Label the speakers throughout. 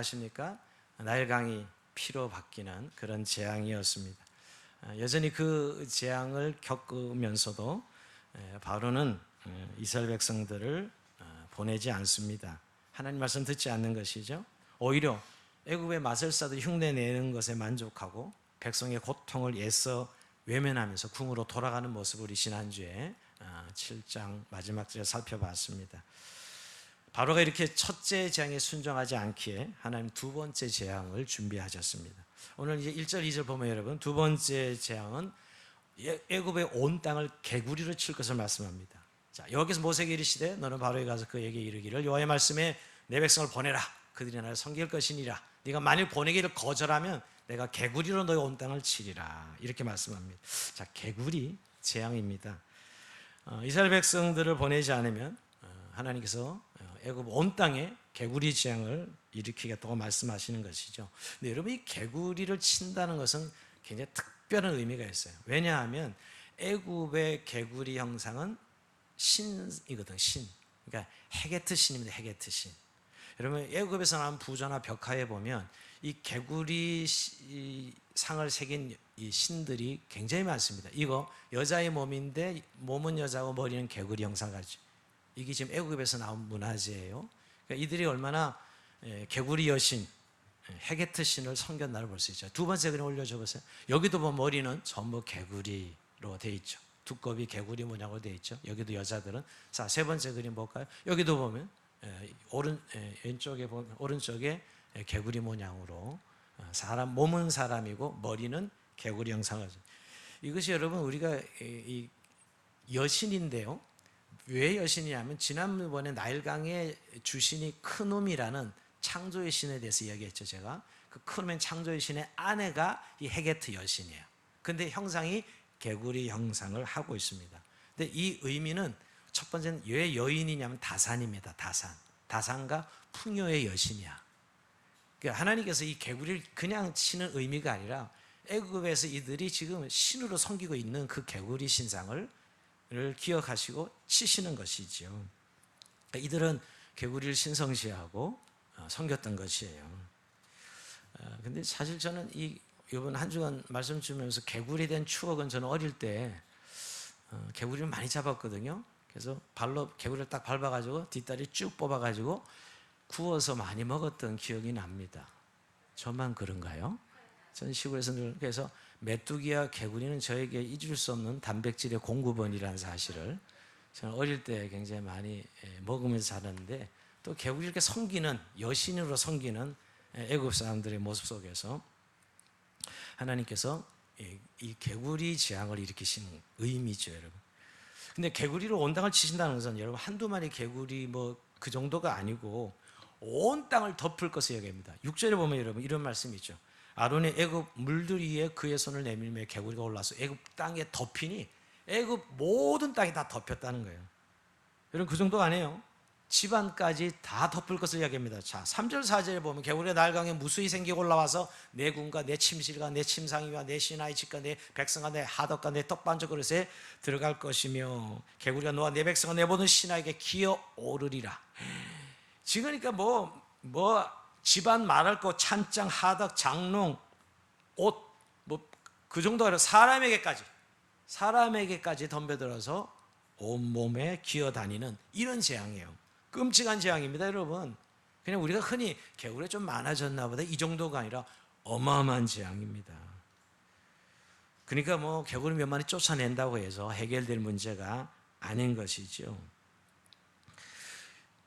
Speaker 1: 아십니까? 나일강이 피로 바뀌는 그런 재앙이었습니다. 여전히 그 재앙을 겪으면서도 바로는 이스라엘 백성들을 보내지 않습니다. 하나님 말씀 듣지 않는 것이죠. 오히려 애굽의 마술사들 흉내내는 것에 만족하고 백성의 고통을 애써 외면하면서 궁으로 돌아가는 모습을 우리 지난주에 7장 마지막 절에 살펴봤습니다. 바로가 이렇게 첫째 재앙에 순종하지 않기에 하나님 두 번째 재앙을 준비하셨습니다. 오늘 이제 1절 2절 보면 여러분, 두 번째 재앙은 애굽의 온 땅을 개구리로 칠 것을 말씀합니다. 자, 여기서 모세에게 이르시되 너는 바로에 가서 그에게 이르기를 여호와의 말씀에 내 백성을 보내라. 그들이 나를 섬길 것이니라. 네가 만일 보내기를 거절하면 내가 개구리로 너의 온 땅을 치리라. 이렇게 말씀합니다. 자, 개구리 재앙입니다. 이스라엘 백성들을 보내지 않으면 하나님께서 애굽 온 땅에 개구리 재앙을 일으키겠다고 말씀하시는 것이죠. 근데 여러분, 이 개구리를 친다는 것은 굉장히 특별한 의미가 있어요. 왜냐하면 애굽의 개구리 형상은 신이거든, 신. 그러니까 헤게트 신입니다, 헤게트 신. 여러분, 애굽에서 나온 부조나 벽화에 보면 이 개구리 상을 새긴 이 신들이 굉장히 많습니다. 이거 여자의 몸인데 몸은 여자고 머리는 개구리 형상 같죠. 이게 지금 애굽에서 나온 문화재예요. 그러니까 이들이 얼마나 개구리 여신, 헤게트 신을 섬겼나를 볼 수 있죠. 두 번째 그림 올려줘 보세요. 여기도 보면 머리는 전부 개구리로 되어 있죠. 두꺼비 개구리 모양으로 되어 있죠. 여기도 여자들은. 자, 세 번째 그림 볼까요? 여기도 보면 왼쪽에 보면 오른쪽에 개구리 모양으로 사람 몸은 사람이고 머리는 개구리 형상을. 이것이 여러분 우리가 이 여신인데요. 왜 여신이냐면 지난번에 나일강의 주신이 크눔이라는 창조의 신에 대해서 이야기했죠. 제가 그 크눔의 창조의 신의 아내가 이 헤게트 여신이에요. 근데 형상이 개구리 형상을 하고 있습니다. 근데 이 의미는 첫 번째는 왜 여인이냐면 다산입니다. 다산과 풍요의 여신이야. 그러니까 하나님께서 이 개구리를 그냥 치는 의미가 아니라 애굽에서 이들이 지금 신으로 섬기고 있는 그 개구리 신상을 기억하시고 치시는 것이죠. 그러니까 이들은 개구리를 신성시하고 섬겼던 것이에요. 근데 사실 저는 이번 한 주간 말씀 주면서 개구리에 대한 추억은 저는 어릴 때 개구리를 많이 잡았거든요. 그래서 발로 개구리를 딱 밟아가지고 뒷다리 쭉 뽑아가지고 구워서 많이 먹었던 기억이 납니다. 저만 그런가요? 전 시골에서 늘 그래서 메뚜기와 개구리는 저에게 잊을 수 없는 단백질의 공급원이라는 사실을 저는 어릴 때 굉장히 많이 먹으면서 자랐는데, 또 개구리를 이렇게 섬기는 여신으로 섬기는 애굽 사람들의 모습 속에서 하나님께서 이 개구리 재앙을 일으키신 의미죠, 여러분. 근데 개구리로 온 땅을 치신다는 것은 여러분 한두 마리 개구리 뭐 그 정도가 아니고 온 땅을 덮을 것을 얘기합니다. 6절에 보면 여러분 이런 말씀이 있죠. 아론의 애굽 물들 위에 그의 손을 내밀며 개구리가 올라서 애굽 땅에 덮이니 애굽 모든 땅이 다 덮였다는 거예요. 여러분 그 정도가 아니에요. 집안까지 다 덮을 것을 이야기합니다. 자, 3절 4절에 보면 개구리가 나일강에 무수히 생기고 올라와서 내 군과 내 침실과 내 침상이와 내 신하의 집과 내 백성과 내 하덕과 내 떡반죽 그릇에 들어갈 것이며 개구리가 너와 내 백성과 내 모든 신하에게 기어 오르리라. 지금 그러니까 뭐 집안 말할 거 찬장 하덕 장롱 옷 뭐 그 정도가 아니라 사람에게까지 덤벼들어서 온몸에 기어다니는 이런 재앙이에요. 끔찍한 재앙입니다, 여러분. 그냥 우리가 흔히 개구리 좀 많아졌나 보다 이 정도가 아니라 어마어마한 재앙입니다. 그러니까 뭐 개구리 몇 마리 쫓아낸다고 해서 해결될 문제가 아닌 것이죠.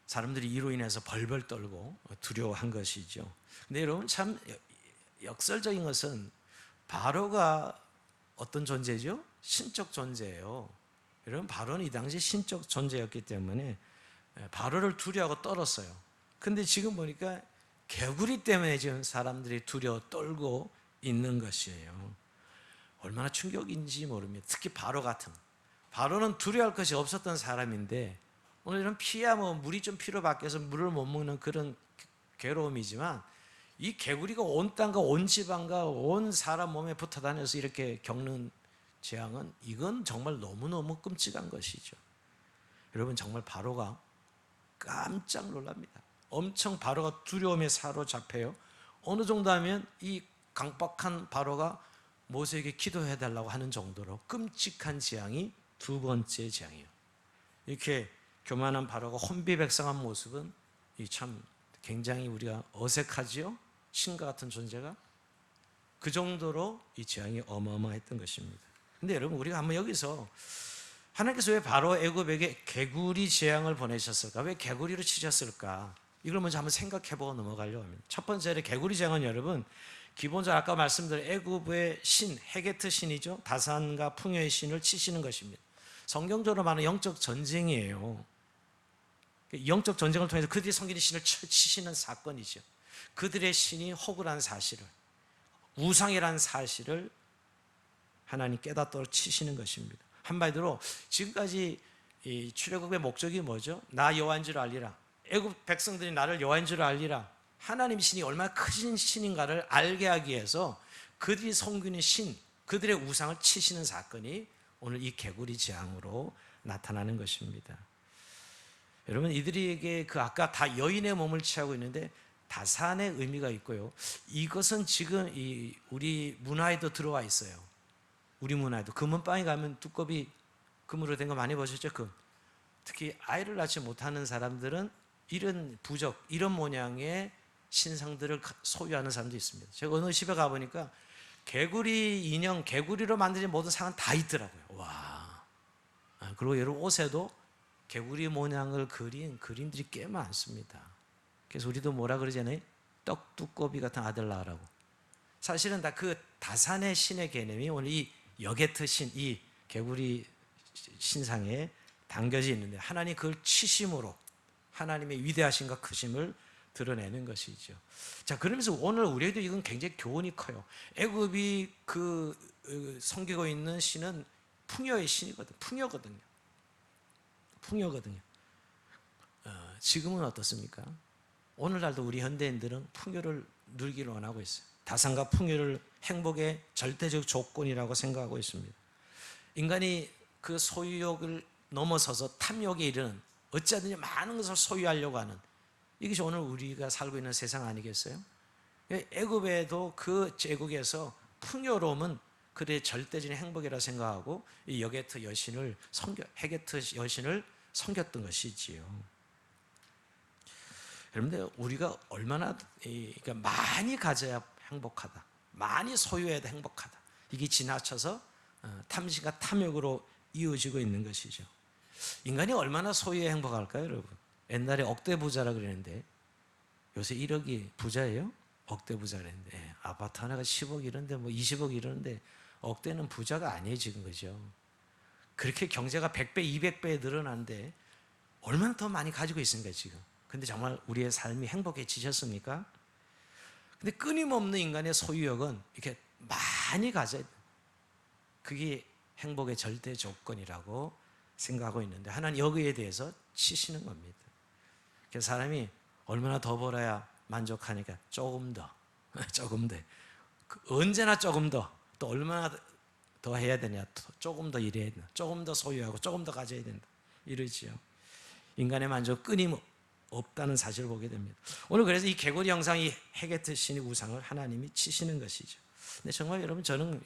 Speaker 1: 사람들이 이로 인해서 벌벌 떨고 두려워한 것이죠. 근데 여러분 참 역설적인 것은 바로가 어떤 존재죠? 신적 존재예요. 여러분 바로는 이 당시 신적 존재였기 때문에 바로를 두려워하고 떨었어요. 근데 지금 보니까 개구리 때문에 지금 사람들이 두려워 떨고 있는 것이에요. 얼마나 충격인지 모릅니다. 특히 바로는 두려워할 것이 없었던 사람인데 오늘은 피야 뭐 물이 좀 필요 밖에서 물을 못 먹는 그런 괴로움이지만 이 개구리가 온 땅과 온 지방과 온 사람 몸에 붙어 다녀서 이렇게 겪는 재앙은 이건 정말 너무너무 끔찍한 것이죠. 여러분 정말 바로가 깜짝 놀랍니다. 엄청 바로가 두려움에 사로잡혀요. 어느 정도 하면 이 강박한 바로가 모세에게 기도해 달라고 하는 정도로 끔찍한 재앙이 두 번째 재앙이에요. 이렇게 교만한 바로가 혼비백상한 모습은 참 굉장히 우리가 어색하지요. 신과 같은 존재가 그 정도로 이 재앙이 어마어마했던 것입니다. 근데 여러분, 우리가 한번 여기서 하나님께서 왜 바로 애굽에게 개구리 재앙을 보내셨을까? 왜 개구리로 치셨을까? 이걸 먼저 한번 생각해보고 넘어가려고 합니다. 첫 번째로 개구리 재앙은 여러분, 기본적으로 아까 말씀드린 애굽의 신, 헤게트 신이죠. 다산과 풍요의 신을 치시는 것입니다. 성경적으로 말하는 영적 전쟁이에요. 영적 전쟁을 통해서 그들이 섬기는 신을 치시는 사건이죠. 그들의 신이 허구라는 사실을, 우상이라는 사실을 하나님 깨닫도록 치시는 것입니다. 한마디로 지금까지 이 출애굽의 목적이 뭐죠? 나 여호와인 줄 알리라. 애굽 백성들이 나를 여호와인 줄 알리라. 하나님 신이 얼마나 크신 신인가를 알게 하기 위해서 그들이 섬기는 신, 그들의 우상을 치시는 사건이 오늘 이 개구리 재앙으로 나타나는 것입니다. 여러분, 이들에게 그 아까 다 여인의 몸을 취하고 있는데 다산의 의미가 있고요. 이것은 지금 이 우리 문화에도 들어와 있어요. 우리 문화에도 금은방에 가면 두꺼비 금으로 된 거 많이 보셨죠? 금. 특히 아이를 낳지 못하는 사람들은 이런 부적, 이런 모양의 신상들을 소유하는 사람도 있습니다. 제가 어느 집에 가보니까 개구리 인형, 개구리로 만든 모든 상은 다 있더라고요. 와. 그리고 여러분, 옷에도 개구리 모양을 그린 그림들이 꽤 많습니다. 그래서 우리도 뭐라 그러잖아요? 떡두꺼비 같은 아들 낳으라고. 사실은 다 그 다산의 신의 개념이 오늘 이 여게트 신, 이 개구리 신상에 담겨져 있는데 하나님 그걸 치심으로 하나님의 위대하심과 크심을 드러내는 것이죠. 자, 그러면서 오늘 우리에도 이건 굉장히 교훈이 커요. 애굽이 섬기고 있는 신은 풍요의 신이거든. 풍요거든요. 지금은 어떻습니까? 오늘날도 우리 현대인들은 풍요를 누리기를 원하고 있어요. 다산과 풍요를 행복의 절대적 조건이라고 생각하고 있습니다. 인간이 그 소유욕을 넘어서서 탐욕에 이르는, 어찌하든지 많은 것을 소유하려고 하는, 이것이 오늘 우리가 살고 있는 세상 아니겠어요? 애굽에도 그 제국에서 풍요로움은 그들의 절대적인 행복이라 생각하고 이 여게트 여신을 헤게트 여신을 섬겼던 것이지요. 여러분들, 우리가 얼마나 그러니까 많이 가져야 행복하다, 많이 소유해야 행복하다, 이게 지나쳐서 탐심과 탐욕으로 이어지고 있는 것이죠. 인간이 얼마나 소유해 행복할까요, 여러분? 옛날에 억대 부자라 그랬는데 요새 1억이 부자예요? 억대 부자 그랬는데 아파트 하나가 10억 이런데 뭐 20억 이러는데 억대는 부자가 아니에요 지금. 그죠? 그렇게 경제가 100배 200배 늘어났는데 얼마나 더 많이 가지고 있습니까 지금? 근데 정말 우리의 삶이 행복해지셨습니까? 근데 끊임없는 인간의 소유욕은 이렇게 많이 가져야 돼요. 그게 행복의 절대 조건이라고 생각하고 있는데 하나님 여기에 대해서 치시는 겁니다. 그래서 사람이 얼마나 더 벌어야 만족하니까 조금 더 언제나 조금 더, 또 얼마나 더 해야 되냐, 조금 더 일해야 된다, 조금 더 소유하고 조금 더 가져야 된다, 이러지요. 인간의 만족 끊임없다는 사실을 보게 됩니다. 오늘 그래서 이 개구리 형상이 헤게트 신의 우상을 하나님이 치시는 것이죠. 근데 정말 여러분, 저는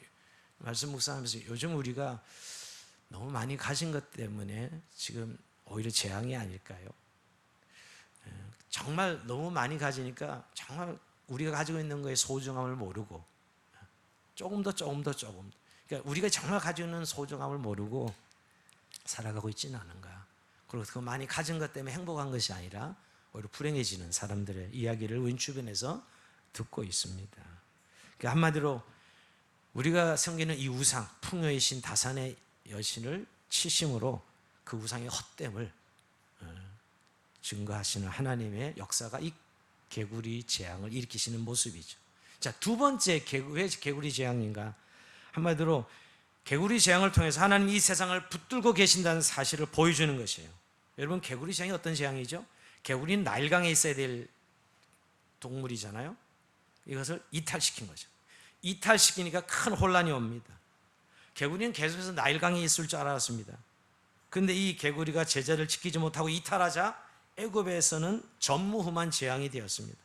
Speaker 1: 말씀 묵상하면서 요즘 우리가 너무 많이 가진 것 때문에 지금 오히려 재앙이 아닐까요? 정말 너무 많이 가지니까 정말 우리가 가지고 있는 거의 소중함을 모르고 조금 더 그러니까 우리가 정말 가지고 있는 소중함을 모르고 살아가고 있지는 않은가. 그리고 그 많이 가진 것 때문에 행복한 것이 아니라 오히려 불행해지는 사람들의 이야기를 우리 주변에서 듣고 있습니다. 그러니까 한마디로 우리가 섬기는 이 우상, 풍요의 신 다산의 여신을 치심으로 그 우상의 헛됨을 증거하시는 하나님의 역사가 이 개구리 재앙을 일으키시는 모습이죠. 자, 두 번째 왜 개구리 재앙인가? 한마디로 개구리 재앙을 통해서 하나님이 이 세상을 붙들고 계신다는 사실을 보여주는 것이에요. 여러분, 개구리 재앙이 어떤 재앙이죠? 개구리는 나일강에 있어야 될 동물이잖아요. 이것을 이탈시킨 거죠. 이탈시키니까 큰 혼란이 옵니다. 개구리는 계속해서 나일강에 있을 줄 알았습니다. 그런데 이 개구리가 제자를 지키지 못하고 이탈하자 애굽에서는 전무후무한 재앙이 되었습니다.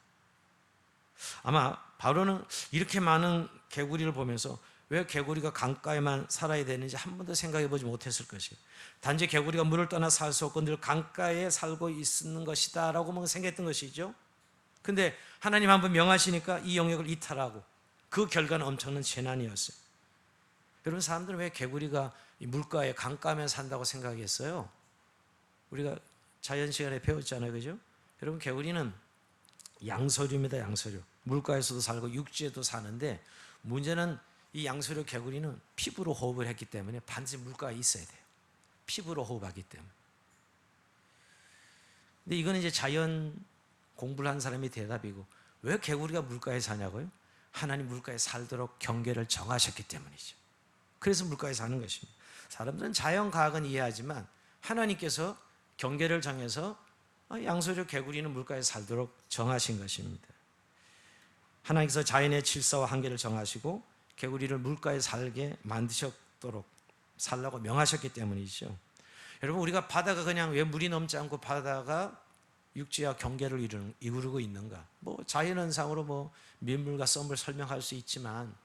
Speaker 1: 아마 바로는 이렇게 많은 개구리를 보면서 왜 개구리가 강가에만 살아야 되는지 한 번도 생각해 보지 못했을 것이에요. 단지 개구리가 물을 떠나 살 수 없고 늘 강가에 살고 있는 것이다 라고만 생각했던 것이죠. 근데 하나님 한번 명하시니까 이 영역을 이탈하고 그 결과는 엄청난 재난이었어요. 여러분, 사람들은 왜 개구리가 이 물가에 강가에 산다고 생각했어요? 우리가 자연 시간에 배웠잖아요, 그죠? 여러분, 개구리는 양서류입니다. 양서류. 물가에서도 살고 육지에도 사는데, 문제는 이 양서류 개구리는 피부로 호흡을 했기 때문에 반드시 물가에 있어야 돼요. 피부로 호흡하기 때문에. 근데 이거는 이제 자연 공부를 한 사람의 대답이고, 왜 개구리가 물가에 사냐고요? 하나님 물가에 살도록 경계를 정하셨기 때문이죠. 그래서 물가에 사는 것입니다. 사람들은 자연과학은 이해하지만 하나님께서 경계를 정해서 양서류 개구리는 물가에 살도록 정하신 것입니다. 하나님께서 자연의 질서와 한계를 정하시고 개구리를 물가에 살게 만드셨도록 살라고 명하셨기 때문이죠. 여러분, 우리가 바다가 그냥 왜 물이 넘지 않고 바다가 육지와 경계를 이루고 있는가? 자연현상으로 민물과 썸을 설명할 수 있지만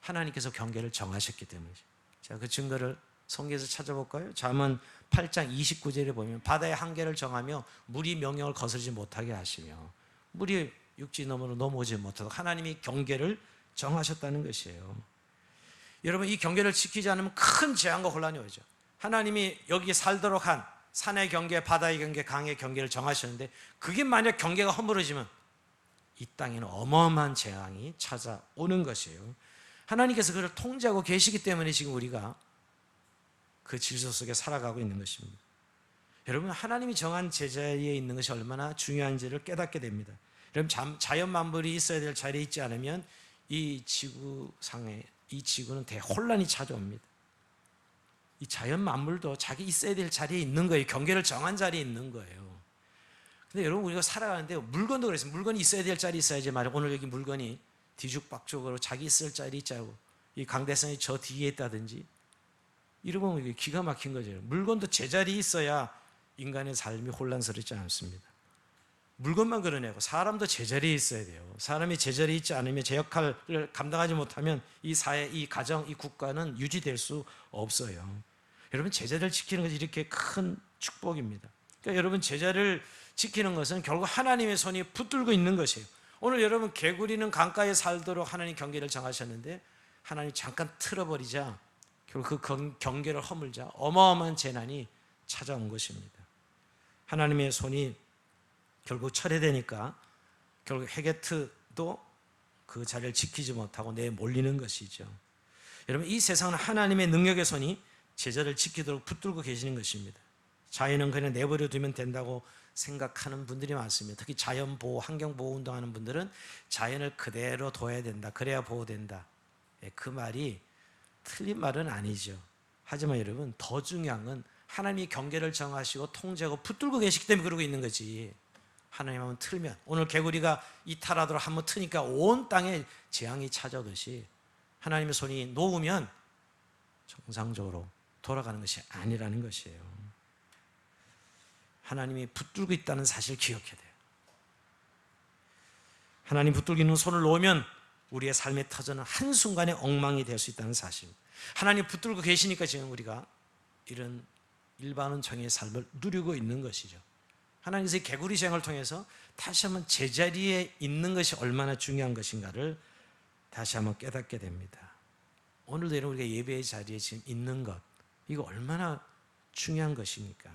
Speaker 1: 하나님께서 경계를 정하셨기 때문이죠. 자, 그 증거를 성경에서 찾아볼까요? 잠언 8장 29절에 보면 바다의 한계를 정하며 물이 명령을 거스르지 못하게 하시며 물이 육지 너머로 넘어오지 못하도록 하나님이 경계를 정하셨다는 것이에요. 여러분, 이 경계를 지키지 않으면 큰 재앙과 혼란이 오죠. 하나님이 여기 살도록 한 산의 경계, 바다의 경계, 강의 경계를 정하셨는데 그게 만약 경계가 허물어지면 이 땅에는 어마어마한 재앙이 찾아오는 것이에요. 하나님께서 그를 통제하고 계시기 때문에 지금 우리가 그 질서 속에 살아가고 있는 것입니다. 여러분, 하나님이 정한 제자리에 있는 것이 얼마나 중요한지를 깨닫게 됩니다. 여러분, 자연 만물이 있어야 될 자리에 있지 않으면 이 지구상에, 이 지구는 대혼란이 찾아옵니다. 이 자연 만물도 자기 있어야 될 자리에 있는 거예요. 경계를 정한 자리에 있는 거예요. 근데 여러분, 우리가 살아가는데 물건도 그랬어요. 물건이 있어야 될 자리에 있어야지 말이에요. 오늘 여기 물건이 뒤죽박죽으로 자기 있을 자리 있자고 이 강대상이 저 뒤에 있다든지 이러면 이게 기가 막힌 거죠. 물건도 제자리에 있어야 인간의 삶이 혼란스럽지 않습니다. 물건만 그러냐고 사람도 제자리에 있어야 돼요. 사람이 제자리에 있지 않으면 제 역할을 감당하지 못하면 이 사회, 이 가정, 이 국가는 유지될 수 없어요. 여러분, 제자리를 지키는 것이 이렇게 큰 축복입니다. 그러니까 여러분, 제자리를 지키는 것은 결국 하나님의 손이 붙들고 있는 것이에요. 오늘 여러분, 개구리는 강가에 살도록 하나님 경계를 정하셨는데 하나님 잠깐 틀어버리자 결국 그 경계를 허물자 어마어마한 재난이 찾아온 것입니다. 하나님의 손이 결국 철회되니까 결국 헤게트도 그 자리를 지키지 못하고 내몰리는 것이죠. 여러분, 이 세상은 하나님의 능력의 손이 제자를 지키도록 붙들고 계시는 것입니다. 자연은 그냥 내버려 두면 된다고 생각하는 분들이 많습니다. 특히 자연보호, 환경보호 운동하는 분들은 자연을 그대로 둬야 된다, 그래야 보호된다. 그 말이 틀린 말은 아니죠. 하지만 여러분, 더 중요한 건 하나님이 경계를 정하시고 통제하고 붙들고 계시기 때문에 그러고 있는 거지. 하나님 한번 틀면, 오늘 개구리가 이탈하도록 한번 트니까 온 땅에 재앙이 찾아오듯이 하나님의 손이 놓으면 정상적으로 돌아가는 것이 아니라는 것이에요. 하나님이 붙들고 있다는 사실을 기억해야 돼요. 하나님 붙들고 있는 손을 놓으면 우리의 삶의 터전은 한순간에 엉망이 될 수 있다는 사실. 하나님 붙들고 계시니까 지금 우리가 이런 일반은정의 삶을 누리고 있는 것이죠. 하나님께서 개구리 재앙을 통해서 다시 한번 제자리에 있는 것이 얼마나 중요한 것인가를 다시 한번 깨닫게 됩니다. 오늘도 여러분, 우리가 예배의 자리에 지금 있는 것, 이거 얼마나 중요한 것입니까?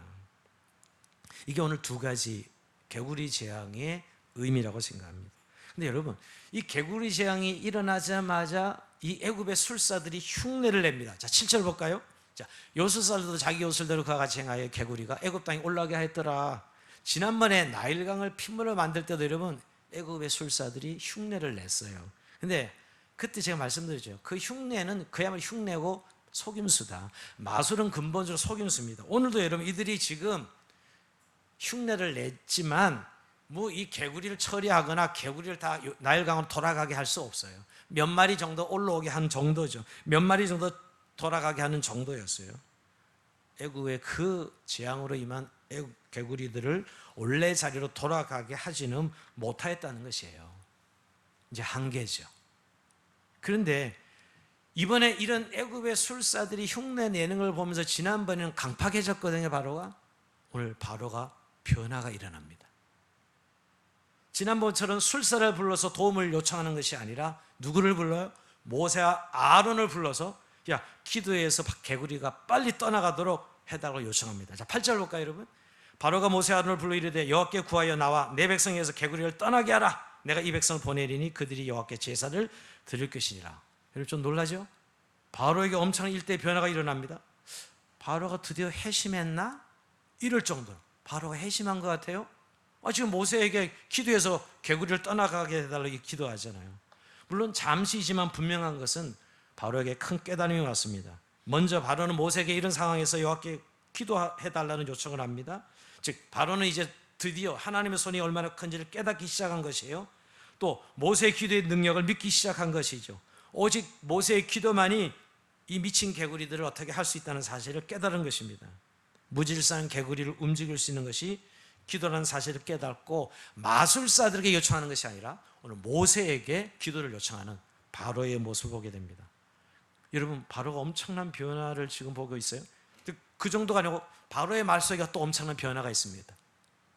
Speaker 1: 이게 오늘 두 가지 개구리 재앙의 의미라고 생각합니다. 근데 여러분, 이 개구리 재앙이 일어나자마자 이 애굽의 술사들이 흉내를 냅니다. 자, 7절 볼까요? 자, 요술사들도 자기 요술대로 그와 같이 행하여 개구리가 애굽 땅에 올라가게 하였더라. 지난번에 나일강을 핏물로 만들 때도 여러분, 애굽의 술사들이 흉내를 냈어요. 근데 그때 제가 말씀드렸죠. 그 흉내는 그야말로 흉내고 속임수다. 마술은 근본적으로 속임수입니다. 오늘도 여러분, 이들이 지금 흉내를 냈지만 이 개구리를 처리하거나 개구리를 다 나일강으로 돌아가게 할 수 없어요. 몇 마리 정도 올라오게 한 정도죠. 몇 마리 정도 돌아가게 하는 정도였어요. 애굽의 그 재앙으로 임한 개구리들을 원래 자리로 돌아가게 하지는 못하였다는 것이에요. 이제 한계죠. 그런데 이번에 이런 애굽의 술사들이 흉내 내는 걸 보면서 지난번에는 강팍해졌거든요. 바로가. 오늘 바로가 변화가 일어납니다. 지난번처럼 술사를 불러서 도움을 요청하는 것이 아니라 누구를 불러요? 모세와 아론을 불러서 야, 기도해서 개구리가 빨리 떠나가도록 해달라고 요청합니다. 자, 8절 볼까요, 여러분? 바로가 모세 아론을 불러 이르되 여호와께 구하여 나와 내 백성에서 개구리를 떠나게 하라. 내가 이 백성을 보내리니 그들이 여호와께 제사를 드릴 것이니라. 여러분 좀 놀라죠? 바로에게 엄청난 일대 변화가 일어납니다. 바로가 드디어 회심했나? 이럴 정도로 바로가 회심한 것 같아요. 지금 모세에게 기도해서 개구리를 떠나가게 해달라고 기도하잖아요. 물론 잠시이지만 분명한 것은 바로에게 큰 깨달음이 왔습니다. 먼저 바로는 모세에게 이런 상황에서 여호와께 기도해달라는 요청을 합니다. 즉 바로는 이제 드디어 하나님의 손이 얼마나 큰지를 깨닫기 시작한 것이에요. 또 모세의 기도의 능력을 믿기 시작한 것이죠. 오직 모세의 기도만이 이 미친 개구리들을 어떻게 할 수 있다는 사실을 깨달은 것입니다. 무질서한 개구리를 움직일 수 있는 것이 기도라는 사실을 깨닫고 마술사들에게 요청하는 것이 아니라 오늘 모세에게 기도를 요청하는 바로의 모습을 보게 됩니다. 여러분, 바로가 엄청난 변화를 지금 보고 있어요. 그 정도가 아니고 바로의 말 속에 또 엄청난 변화가 있습니다.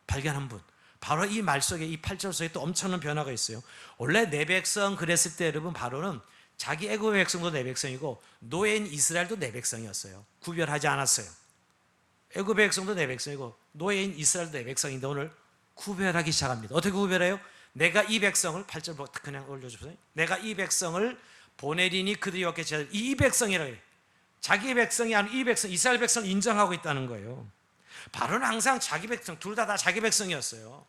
Speaker 1: 발견한 분, 바로 이 말 속에, 이 8절 속에 또 엄청난 변화가 있어요. 원래 내 백성 그랬을 때 여러분, 바로는 자기 애굽의 백성도 내 백성이고 노예인 이스라엘도 내 백성이었어요. 구별하지 않았어요. 애굽의 백성도 내 백성이고 노예인 이스라엘도 내 백성인데 오늘 구별하기 시작합니다. 어떻게 구별해요? 내가 이 백성을 8절 그냥 올려주세요. 내가 이 백성을 보내리니 그들이 여호와께 제사를, 이 백성이라고 해요. 자기 백성이 아니라 이 백성, 이스라엘 백성을 인정하고 있다는 거예요. 바로는 항상 자기 백성, 둘 다 자기 백성이었어요.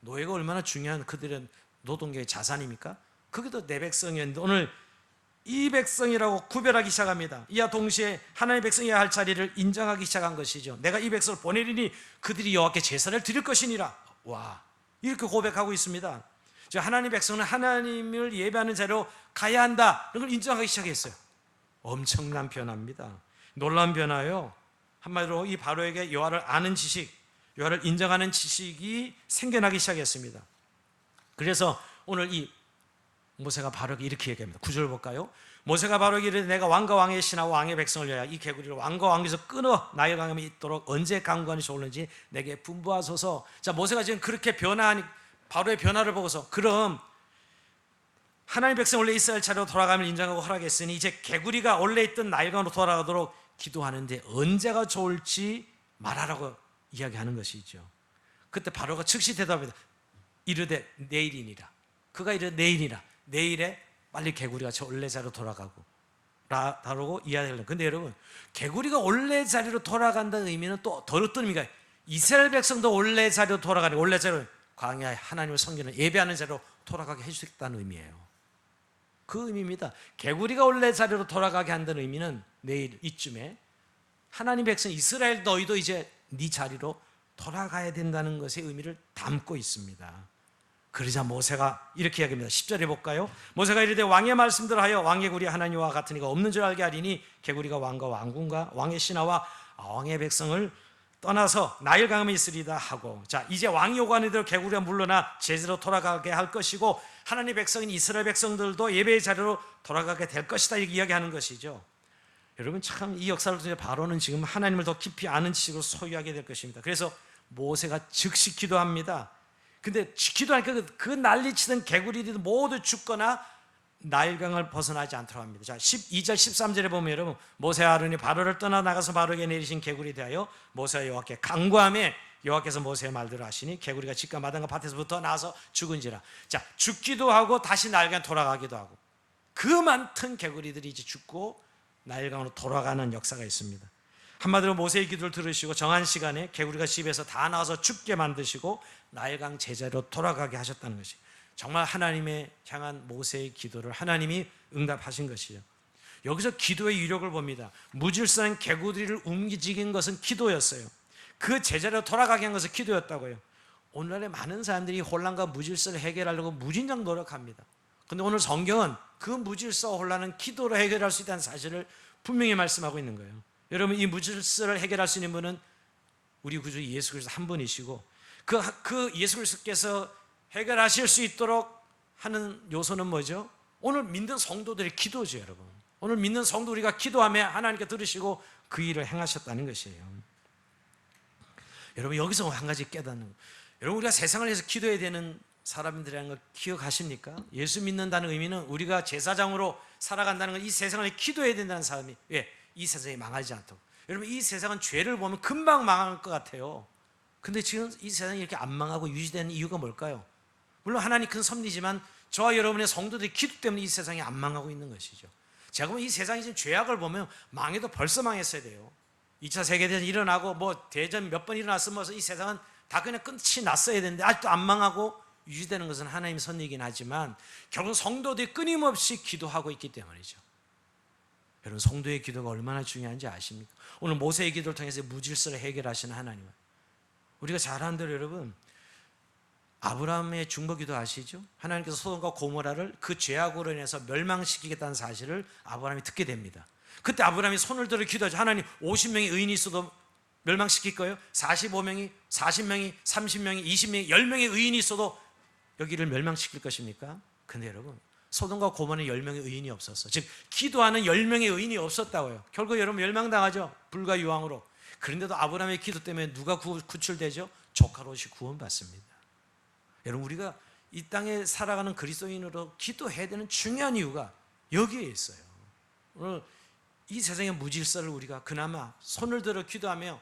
Speaker 1: 노예가 얼마나 중요한 그들의 노동계의 자산입니까? 그게도 내 백성이었는데 오늘 이 백성이라고 구별하기 시작합니다. 이와 동시에 하나님의 백성이어야 할 자리를 인정하기 시작한 것이죠. 내가 이 백성을 보내리니 그들이 여호와께 제사를 드릴 것이니라. 와, 이렇게 고백하고 있습니다. 하나님의 백성은 하나님을 예배하는 자리로 가야 한다, 이런 걸 인정하기 시작했어요. 엄청난 변화입니다. 놀라운 변화예요. 한마디로 이 바로에게 여호와를 아는 지식, 여호와를 인정하는 지식이 생겨나기 시작했습니다. 그래서 오늘 이 모세가 바로에게 이렇게 얘기합니다. 9절 볼까요? 모세가 바로에게 이르되 내가 왕과 왕의 신하와 왕의 백성을 위하여 이 개구리를 왕과 왕에서 끊어 나일 강에 있도록 언제 강구하니 좋을는지 내게 분부하소서. 자, 모세가 지금 그렇게 변화하니 바로의 변화를 보고서 그럼 하나님 백성 원래 이스라엘 자리로 돌아가면 인정하고 허락했으니 이제 개구리가 원래 있던 나일강으로 돌아가도록 기도하는데 언제가 좋을지 말하라고 이야기하는 것이죠. 그때 바로가 즉시 대답합니다. 이르되 내일이니라. 그가 이르되 내일이라. 내일에 빨리 개구리가 저 원래 자리로 돌아가고 다르고 이야기하려고. 근데 여러분, 개구리가 원래 자리로 돌아간다는 의미는 또 어떤 의미가, 이스라엘 백성도 원래 자리로 돌아가는, 원래 자리로 광야에 하나님을 섬기는 예배하는 자리로 돌아가게 해주겠다는 의미예요. 그 의미입니다. 개구리가 원래 자리로 돌아가게 한다는 의미는 내일 이쯤에 하나님 백성 이스라엘 너희도 이제 네 자리로 돌아가야 된다는 것의 의미를 담고 있습니다. 그러자 모세가 이렇게 이야기합니다. 10절에 볼까요? 모세가 이르되 왕의 말씀대로 하여 왕의 구리 하나님과 같은 이가 없는 줄 알게 하리니 개구리가 왕과 왕군과 왕의 신하와 왕의 백성을 떠나서 나일 강에 있으리다 하고. 자, 이제 왕이 요구하는 대로 개구리가 물러나 제대로 돌아가게 할 것이고 하나님의 백성인 이스라엘 백성들도 예배의 자리로 돌아가게 될 것이다, 이렇게 이야기하는 것이죠. 여러분, 참 이 역사를 통해 바로는 지금 하나님을 더 깊이 아는 지식으로 소유하게 될 것입니다. 그래서 모세가 즉시 기도합니다. 근데 기도하니까 그 난리치던 개구리들도 모두 죽거나 나일강을 벗어나지 않도록 합니다. 자, 12절 13절에 보면 여러분, 모세와 아론이 바로를 떠나 나가서 바로에게 내리신 개구리 대하여 모세와 여호와께 간구하매 여호와께서 모세의 말대로 하시니 개구리가 집과 마당과 밭에서부터 나와서 죽은지라. 자, 죽기도 하고 다시 나일강에 돌아가기도 하고, 그 많던 개구리들이 이제 죽고 나일강으로 돌아가는 역사가 있습니다. 한마디로 모세의 기도를 들으시고 정한 시간에 개구리가 집에서 다 나와서 죽게 만드시고 나일강 제자로 돌아가게 하셨다는 것이 정말 하나님의 향한 모세의 기도를 하나님이 응답하신 것이죠. 여기서 기도의 위력을 봅니다. 무질서한 개구리를 움직인 것은 기도였어요. 그 제자로 돌아가게 한 것은 기도였다고요. 오늘날에 많은 사람들이 혼란과 무질서를 해결하려고 무진장 노력합니다. 그런데 오늘 성경은 그 무질서와 혼란은 기도로 해결할 수 있다는 사실을 분명히 말씀하고 있는 거예요. 여러분, 이 무질서를 해결할 수 있는 분은 우리 구주 예수 그리스도 한 분이시고 그 예수 그리스도께서 해결하실 수 있도록 하는 요소는 뭐죠? 오늘 믿는 성도들의 기도죠, 여러분. 오늘 믿는 성도 우리가 기도하며 하나님께 들으시고 그 일을 행하셨다는 것이에요. 여러분, 여기서 한 가지 깨닫는 거예요. 여러분, 우리가 세상을 위해서 기도해야 되는 사람들이라는 걸 기억하십니까? 예수 믿는다는 의미는 우리가 제사장으로 살아간다는 건 이 세상을 기도해야 된다는 사람이, 왜? 이 세상이 망하지 않도록. 여러분, 이 세상은 죄를 보면 금방 망할 것 같아요. 근데 지금 이 세상이 이렇게 안 망하고 유지되는 이유가 뭘까요? 물론 하나님 큰 섭리지만 저와 여러분의 성도들의 기도 때문에 이 세상이 안 망하고 있는 것이죠. 제가 보면 이 세상이 지금 죄악을 보면 망해도 벌써 망했어야 돼요. 2차 세계대전 일어나고 뭐 대전 몇 번 일어났으면서 이 세상은 다 그냥 끝이 났어야 되는데 아직도 안 망하고 유지되는 것은 하나님의 섭리이긴 하지만 결국 성도들이 끊임없이 기도하고 있기 때문이죠. 여러분, 성도의 기도가 얼마나 중요한지 아십니까? 오늘 모세의 기도를 통해서 무질서를 해결하시는 하나님, 우리가 잘 아는 대로 여러분, 아브라함의 중보기도 아시죠? 하나님께서 소돔과 고모라를 그 죄악으로 인해서 멸망시키겠다는 사실을 아브라함이 듣게 됩니다. 그때 아브라함이 손을 들어 기도하죠. 하나님, 50명의 의인이 있어도 멸망시킬 거예요? 45명이, 40명이, 30명이, 20명이, 10명의 의인이 있어도 여기를 멸망시킬 것입니까? 근데 여러분, 소돔과 고모라는 10명의 의인이 없었어. 즉 기도하는 10명의 의인이 없었다고요. 결국 여러분 멸망당하죠. 불과 유황으로. 그런데도 아브라함의 기도 때문에 누가 구출되죠? 조카 롯이 구원받습니다. 여러분, 우리가 이 땅에 살아가는 그리스도인으로 기도해야 되는 중요한 이유가 여기에 있어요. 오늘 이 세상의 무질서를 우리가 그나마 손을 들어 기도하며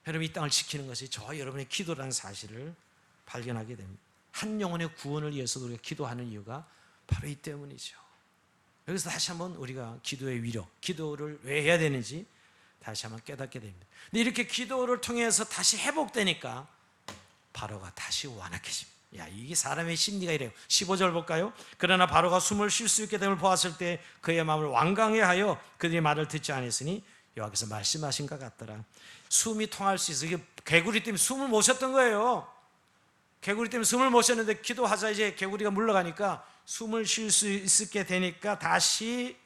Speaker 1: 여러분 이 땅을 지키는 것이 저와 여러분의 기도라는 사실을 발견하게 됩니다. 한 영혼의 구원을 위해서도 우리가 기도하는 이유가 바로 이 때문이죠. 여기서 다시 한번 우리가 기도의 위력, 기도를 왜 해야 되는지 다시 한번 깨닫게 됩니다. 근데 이렇게 기도를 통해서 다시 회복되니까 바로가 다시 완악해집니다. 야, 이게 사람의 심리가 이래요. 15절 볼까요? 그러나 바로가 숨을 쉴 수 있게 됨을 보았을 때 그의 마음을 완강해 하여 그들의 말을 듣지 않았으니 여호와께서 말씀하신 것 같더라. 숨이 통할 수 있어. 이게 개구리 때문에 숨을 못 쉬었던 거예요. 개구리 때문에 숨을 못 쉬었는데 기도하자 이제 개구리가 물러가니까 숨을 쉴 수 있게 되니까 다시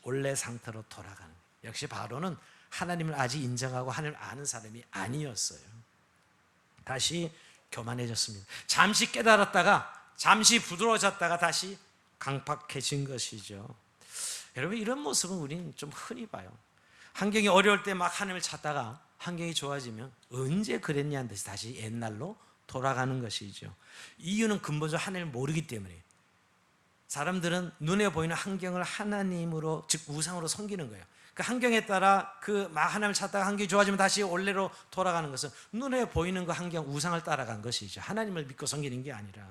Speaker 1: 원래 상태로 돌아가는 거예요. 역시 바로는 하나님을 아직 인정하고 하나님을 아는 사람이 아니었어요. 다시 교만해졌습니다. 잠시 깨달았다가 잠시 부드러워졌다가 다시 강팍해진 것이죠. 여러분, 이런 모습은 우리는 좀 흔히 봐요. 환경이 어려울 때 막 하나님을 찾다가 환경이 좋아지면 언제 그랬냐는 듯이 다시 옛날로 돌아가는 것이죠. 이유는 근본적으로 하나님을 모르기 때문에. 사람들은 눈에 보이는 환경을 하나님으로, 즉 우상으로 섬기는 거예요. 그 환경에 따라 그 막 하나님을 찾다가 환경이 좋아지면 다시 원래로 돌아가는 것은 눈에 보이는 그 환경, 우상을 따라간 것이죠. 하나님을 믿고 섬기는 게 아니라.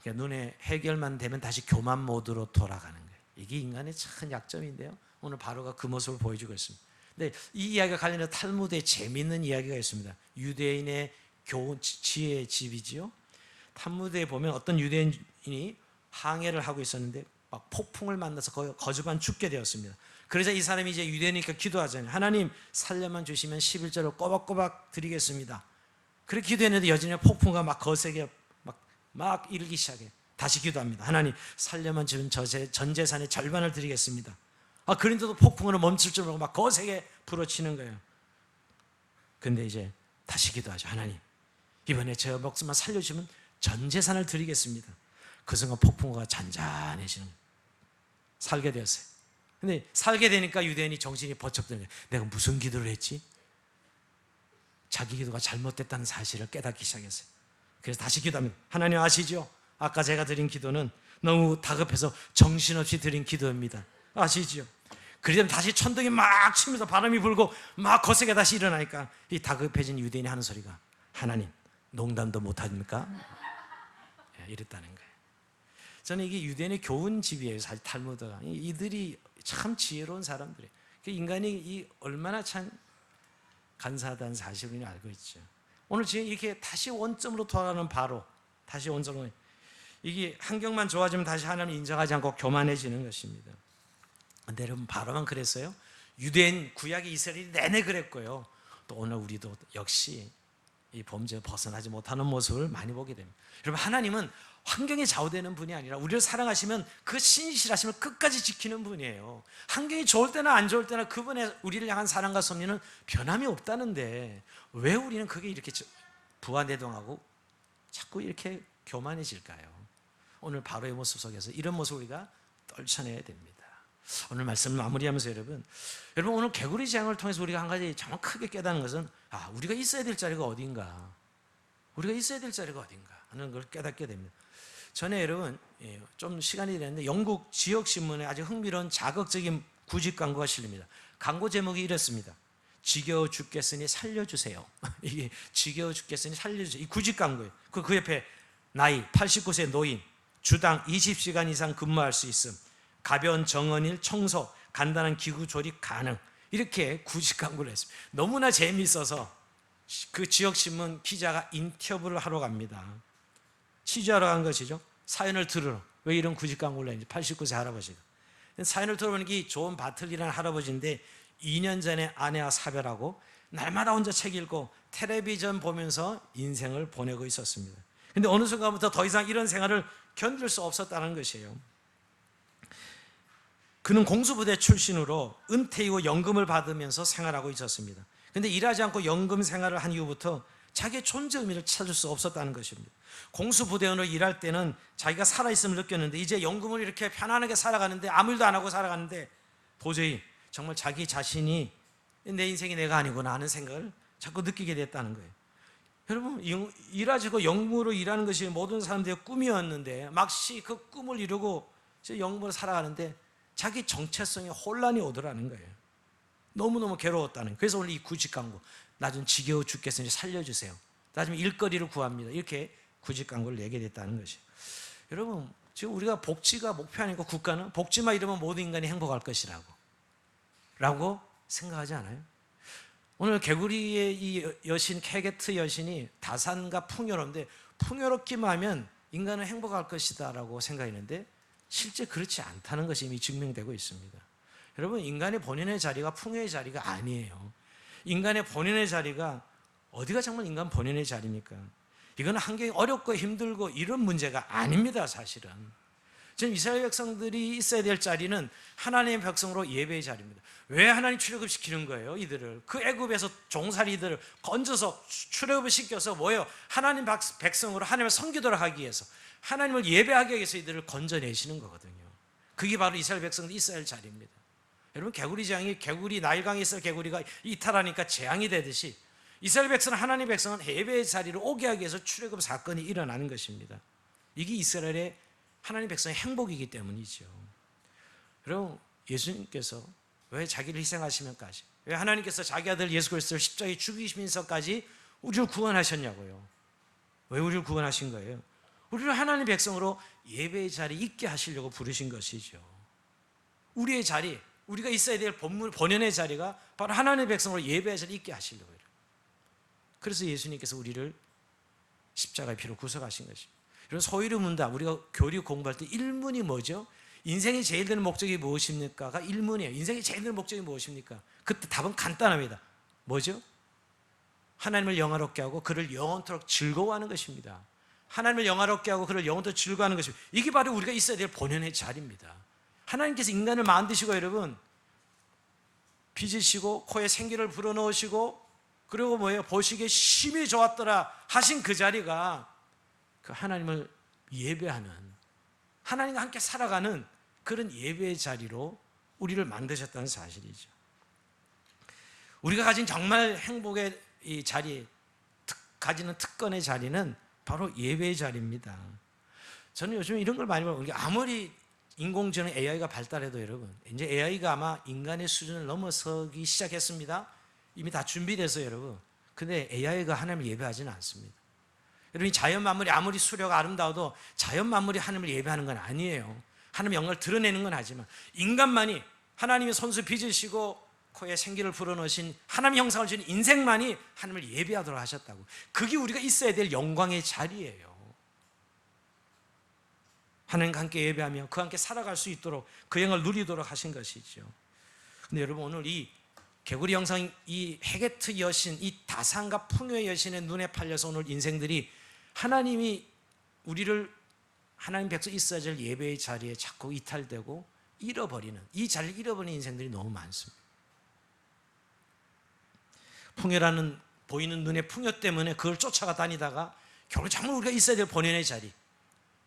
Speaker 1: 그러니까 눈에 해결만 되면 다시 교만 모드로 돌아가는 거예요. 이게 인간의 큰 약점인데요. 오늘 바로가 그 모습을 보여주고 있습니다. 근데 이 이야기가 관련해서 탈무드에 재미있는 이야기가 있습니다. 유대인의 교훈, 지혜의 집이지요. 탈무드에 보면 어떤 유대인이 항해를 하고 있었는데 막 폭풍을 만나서 거주반 죽게 되었습니다. 그래서 이 사람이 이제 유대인이니까 기도하잖아요. 하나님, 살려만 주시면 11절을 꼬박꼬박 드리겠습니다. 그렇게 기도했는데 여전히 폭풍과 막 거세게 막 일기 시작해. 다시 기도합니다. 하나님, 살려만 주면 전 재산의 절반을 드리겠습니다. 그런데도 폭풍으로 멈출 줄 모르고 막 거세게 불어치는 거예요. 근데 이제 다시 기도하죠. 하나님, 이번에 저 목숨만 살려주면 전 재산을 드리겠습니다. 그 순간 폭풍우가 잔잔해지는 거예요. 살게 되었어요. 근데 살게 되니까 유대인이 정신이 번쩍 드는 거예요. 내가 무슨 기도를 했지? 자기 기도가 잘못됐다는 사실을 깨닫기 시작했어요. 그래서 다시 기도합니다. 하나님 아시죠? 아까 제가 드린 기도는 너무 다급해서 정신없이 드린 기도입니다. 아시죠? 그러면 다시 천둥이 막 치면서 바람이 불고 막 거세게 다시 일어나니까 이 다급해진 유대인이 하는 소리가, 하나님, 농담도 못합니까? 이랬다는 거예요. 저는 이게 유대인의 교훈집이에요. 사실 탈무드가. 이들이 참 지혜로운 사람들이에요. 인간이 얼마나 참 간사하다는 사실을 우리는 알고 있죠. 오늘 지금 이렇게 다시 원점으로 돌아가는 바로, 다시 원점으로, 이게 환경만 좋아지면 다시 하나님을 인정하지 않고 교만해지는 것입니다. 근데 여러분, 바로만 그랬어요? 유대인 구약의 이스라엘이 내내 그랬고요. 또 오늘 우리도 역시 이 범죄에 벗어나지 못하는 모습을 많이 보게 됩니다. 여러분, 하나님은 환경에 좌우되는 분이 아니라 우리를 사랑하시면 그 신실하심을 끝까지 지키는 분이에요. 환경이 좋을 때나 안 좋을 때나 그분의 우리를 향한 사랑과 섭리는 변함이 없다는데 왜 우리는 그게 이렇게 부안대동하고 자꾸 이렇게 교만해질까요? 오늘 바로의 모습 속에서 이런 모습을 우리가 떨쳐내야 됩니다. 오늘 말씀 마무리하면서 여러분 오늘 개구리 재앙을 통해서 우리가 한 가지 정말 크게 깨닫는 것은 우리가 있어야 될 자리가 어딘가, 우리가 있어야 될 자리가 어딘가 하는 걸 깨닫게 됩니다. 전에 여러분 좀 시간이 됐는데 영국 지역신문에 아주 흥미로운 자극적인 구직 광고가 실립니다. 광고 제목이 이렇습니다. 지겨워 죽겠으니 살려주세요. 이게 지겨워 죽겠으니 살려주세요. 이 구직 광고예요. 그 옆에 나이 89세 노인, 주당 20시간 이상 근무할 수 있음, 가벼운 정원일 청소, 간단한 기구 조립 가능, 이렇게 구직 광고를 했습니다. 너무나 재미있어서 그 지역신문 기자가 인터뷰를 하러 갑니다. 취재하러 간 것이죠. 사연을 들으러. 왜 이런 구직 광고를 했는지. 89세 할아버지가 사연을 들어보니 좋은 바틀리라는 할아버지인데 2년 전에 아내와 사별하고 날마다 혼자 책 읽고 텔레비전 보면서 인생을 보내고 있었습니다. 근데 어느 순간부터 더 이상 이런 생활을 견딜 수 없었다는 것이에요. 그는 공수부대 출신으로 은퇴 이후 연금을 받으면서 생활하고 있었습니다. 그런데 일하지 않고 연금 생활을 한 이후부터 자기의 존재 의미를 찾을 수 없었다는 것입니다. 공수부대원으로 일할 때는 자기가 살아있음을 느꼈는데 이제 연금을 이렇게 편안하게 살아가는데 아무 일도 안 하고 살아가는데 도저히 정말 자기 자신이 내 인생이 내가 아니구나 하는 생각을 자꾸 느끼게 됐다는 거예요. 여러분, 일하지고 연금으로 일하는 것이 모든 사람들의 꿈이었는데 막시 그 꿈을 이루고 연금으로 살아가는데 자기 정체성에 혼란이 오더라는 거예요. 너무너무 괴로웠다는 거예요. 그래서 오늘 이 구직 광고, 나 좀 지겨워 죽겠으니 살려주세요, 나 좀 일거리를 구합니다, 이렇게 구직 광고를 내게 됐다는 것이에요. 여러분, 지금 우리가 복지가 목표 아니고 국가는 복지만 이루면 모든 인간이 행복할 것이라고 생각하지 않아요? 오늘 개구리의 이 여신 케게트 여신이 다산과 풍요로운데 풍요롭기만 하면 인간은 행복할 것이다 라고 생각했는데 실제 그렇지 않다는 것이 이미 증명되고 있습니다. 여러분, 인간의 본연의 자리가 풍요의 자리가 아니에요. 인간의 본연의 자리가 어디가 정말 인간 본연의 자리입니까? 이건 환경이 어렵고 힘들고 이런 문제가 아닙니다. 사실은 지금 이스라엘 백성들이 있어야 될 자리는 하나님의 백성으로 예배의 자리입니다. 왜 하나님 출애굽시키는 거예요? 이들을 그 애굽에서 종살이들을 건져서 출애굽을 시켜서 뭐예요? 하나님 백성으로 하나님을 섬기도록 하기 위해서, 하나님을 예배하기 위해서 이들을 건져내시는 거거든요. 그게 바로 이스라엘 백성들이 있어야 할 자리입니다. 여러분, 개구리 재앙이, 개구리 나일강에 있을 개구리가 이탈하니까 재앙이 되듯이 이스라엘 백성은, 하나님 백성은 예배의 자리로 오게 하기 위해서 출애굽 사건이 일어나는 것입니다. 이게 이스라엘의 하나님 백성의 행복이기 때문이죠. 여러분, 예수님께서 왜 자기를 희생하시면까지, 왜 하나님께서 자기 아들 예수 그리스도를 십자가에 죽이시면서까지 우리를 구원하셨냐고요. 왜 우리를 구원하신 거예요? 우리를 하나님 백성으로 예배의 자리에 있게 하시려고 부르신 것이죠. 우리의 자리, 우리가 있어야 될 본연의 자리가 바로 하나님의 백성으로 예배의 자리에 있게 하시려고요. 그래서 예수님께서 우리를 십자가의 피로 구속하신 것입니다. 이런 소위를 묻다, 우리가 교리 공부할 때 1문이 뭐죠? 인생이 제일 되는 목적이 무엇입니까가 1문이에요. 인생이 제일 되는 목적이 무엇입니까? 그때 답은 간단합니다. 뭐죠? 하나님을 영화롭게 하고 그를 영원토록 즐거워하는 것입니다. 하나님을 영화롭게 하고 그를 영원토록 즐거워하는 것입니다. 이게 바로 우리가 있어야 될 본연의 자리입니다. 하나님께서 인간을 만드시고 여러분 빚으시고 코에 생기를 불어넣으시고 그리고 뭐예요? 보시기에 심히 좋았더라 하신 그 자리가 그 하나님을 예배하는, 하나님과 함께 살아가는 그런 예배의 자리로 우리를 만드셨다는 사실이죠. 우리가 가진 정말 행복의 이 자리, 가지는 특권의 자리는 바로 예배의 자리입니다. 저는 요즘 이런 걸 많이 봐요. 아무리 인공지능 AI가 발달해도 여러분, 이제 AI가 아마 인간의 수준을 넘어서기 시작했습니다. 이미 다 준비돼서 여러분. 근데 AI가 하나님을 예배하지는 않습니다. 여러분, 자연 만물이 아무리 수려가 아름다워도 자연 만물이 하나님을 예배하는 건 아니에요. 하나님의 영광을 드러내는 건 하지만 인간만이 하나님의 손수 빚으시고 코에 생기를 불어넣으신 하나님의 형상을 주신 인생만이 하나님을 예배하도록 하셨다고. 그게 우리가 있어야 될 영광의 자리예요. 하나님과 함께 예배하며 그와 함께 살아갈 수 있도록 그 영광을 누리도록 하신 것이죠. 근데 여러분, 오늘 이 개구리 영상 이 헤게트 여신, 이 다산과 풍요의 여신의 눈에 팔려서 오늘 인생들이 하나님이 우리를 하나님 백성 있어야 될 예배의 자리에 자꾸 이탈되고 잃어버리는, 이 자리를 잃어버리는 인생들이 너무 많습니다. 풍요라는 보이는 눈의 풍요 때문에 그걸 쫓아가 다니다가 결국 정말 우리가 있어야 될 본연의 자리,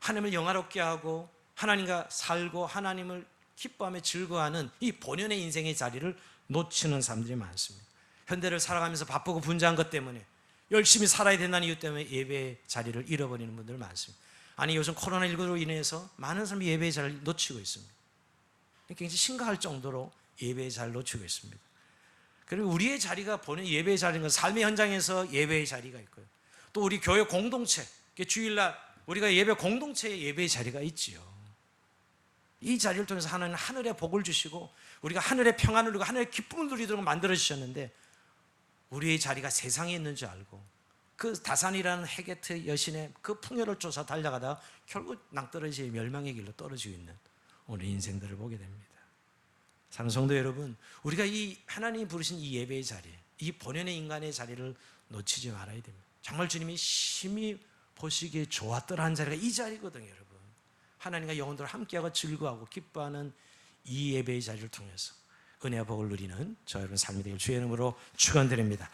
Speaker 1: 하나님을 영화롭게 하고 하나님과 살고 하나님을 기뻐하며 즐거워하는 이 본연의 인생의 자리를 놓치는 사람들이 많습니다. 현대를 살아가면서 바쁘고 분주한 것 때문에, 열심히 살아야 된다는 이유 때문에 예배의 자리를 잃어버리는 분들 많습니다. 아니, 요즘 코로나19로 인해서 많은 사람이 예배의 자리를 놓치고 있습니다. 굉장히 심각할 정도로 예배의 자리를 놓치고 있습니다. 그리고 우리의 자리가 본연 예배의 자리인 건 삶의 현장에서 예배의 자리가 있고요, 또 우리 교회 공동체, 주일날 우리가 예배 공동체의 예배의 자리가 있지요. 이 자리를 통해서 하나님은 하늘의 복을 주시고 우리가 하늘의 평안을 누리고 하늘의 기쁨을 누리도록 만들어 주셨는데, 우리의 자리가 세상에 있는 줄 알고 그 다산이라는 헤게트 여신의 그 풍요를 쫓아 달려가다가 결국 낭떠러지의 멸망의 길로 떨어지고 있는 오늘 인생들을 보게 됩니다. 사랑하는 성도 여러분, 우리가 이 하나님이 부르신 이 예배의 자리, 이 본연의 인간의 자리를 놓치지 말아야 됩니다. 정말 주님이 심히 보시기에 좋았더라는 자리가 이 자리거든요. 여러분, 하나님과 영혼들을 함께하고 즐거워하고 기뻐하는 이 예배의 자리를 통해서 은혜와 복을 누리는 저 여러분 삶이 되길 주의 이름으로 축원드립니다.